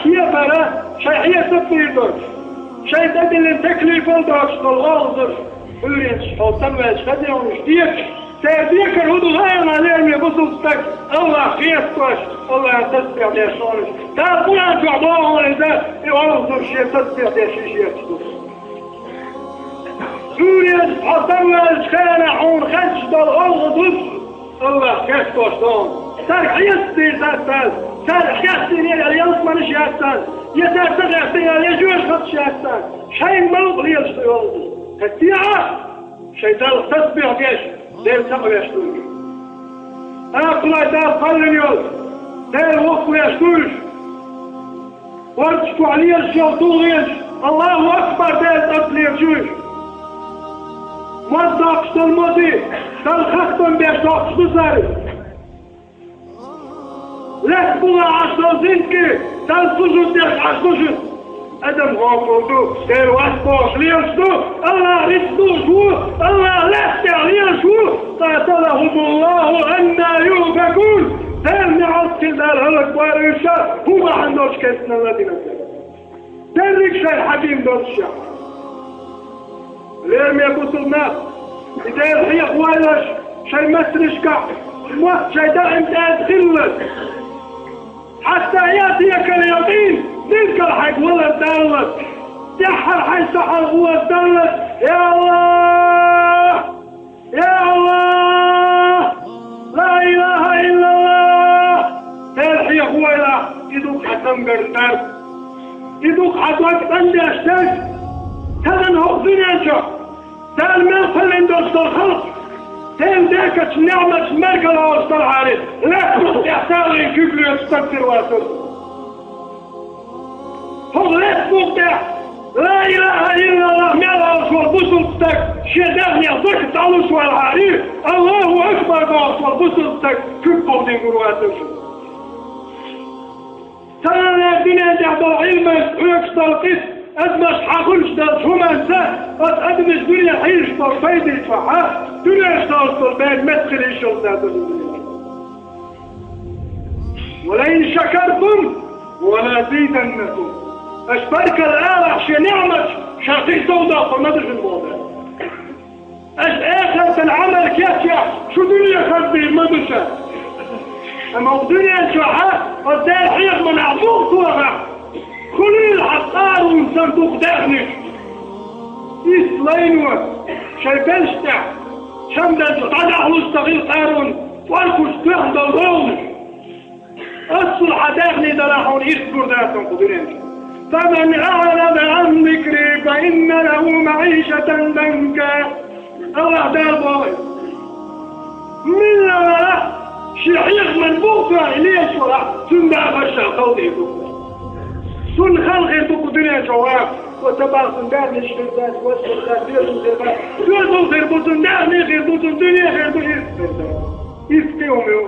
شيء برا شيء تبيدر شيء تدل تكليف الدرس الأرض فريش حوتم وشدي ونشتيك تأذيك الهدو غيرنا لأن يبصلتك الله خيستوش الله يتسبع ديشونش تأبونا جعبوه إذا يوضر شيء تسبع ديشيش فريش حوتم وشخانحون خشد الأرض الله خيستوش دون سرح يستي زاتان سرح يستي اليوم شيئتان يتأتغيتي يجوش خد شيئتان شيء موض ليشتي يوضر التيعة شيطان تسبع ديش دير تقوى يشتوش أقلع دار قلن يوز دير وقوى يشتوش وارتشتو عليه الشيطوغيش الله أكبر دير تقلي يشتوش ما تدقشت الماضي تلخختم بيش تقشتو ساري لا تبغى عشتو زنكي تلفزو ديش عشتوش أدم غافردو دير واسبوش ليشتو الله رزقو شو الله لحتي عليه شو قاتلهم الله أنا يوفقون دير نعطي دار هلك وارشا هو ما عندوش كيسنا الذين دير ركشا الحكيم دوت الشعب ليرم يبوس الناس دير حيق ويلش شي مسرشكا موت شي دائم تأدخلت حتى يأتيك اليقين تلك الحق ولا الدولة سحر حي سحر هو الدولة يا الله يا الله لا إله إلا الله تلحي أخويلا يدوك حسن قرطار يدوك حسوك تندشتك تلن هقدني أنشا تل من فلن دوست الخلق تل داكت نعمة مرقل أوستر عليه لا كنت يحتاغي كبري يستكتر واسر فضلت مقطع لا إله إلا الله ماذا أصوى بسلطك شداغني أضحت على سوى الحرير الله أكبر أصوى بسلطك كبه دي قرواتك سنة الدنيا دعب العلم ويكسر القسم أدمش حقلش دل شمانسا أدمش دنيا حيش طرفيد يتفحا دنيا اشتغل البيت مدخل يشغل ذات الدنيا ولئن شكرتم ولا زيدنكم أشبرك الآلة شي نعمة شاطئ سوداء فمدرج الموضوع آخرة العمل كيف شو دنيا خذبي المدرسة أما الدنيا شوحة قدام حيق من عموق توقع خليل حقار وصندوق داخلك إسلينوك شايبنشتع شمدن تطلع واستغيل قارون والكش تحت الغولش الصلحة داخلي دلاحون يذكر ذاتهم قدرين فمن أعرض عن ذكري فإن له معيشة ضنكا الله دابوي من لا شيخ من بوكا إليه شرع ثم أخشى قوله بوكا ثم خلقه بوكا شواب وتبع صندان الشرطات والشرطات ديرون غير بوتن دعني غير بوتن دنيا غير بوتن يسقيهم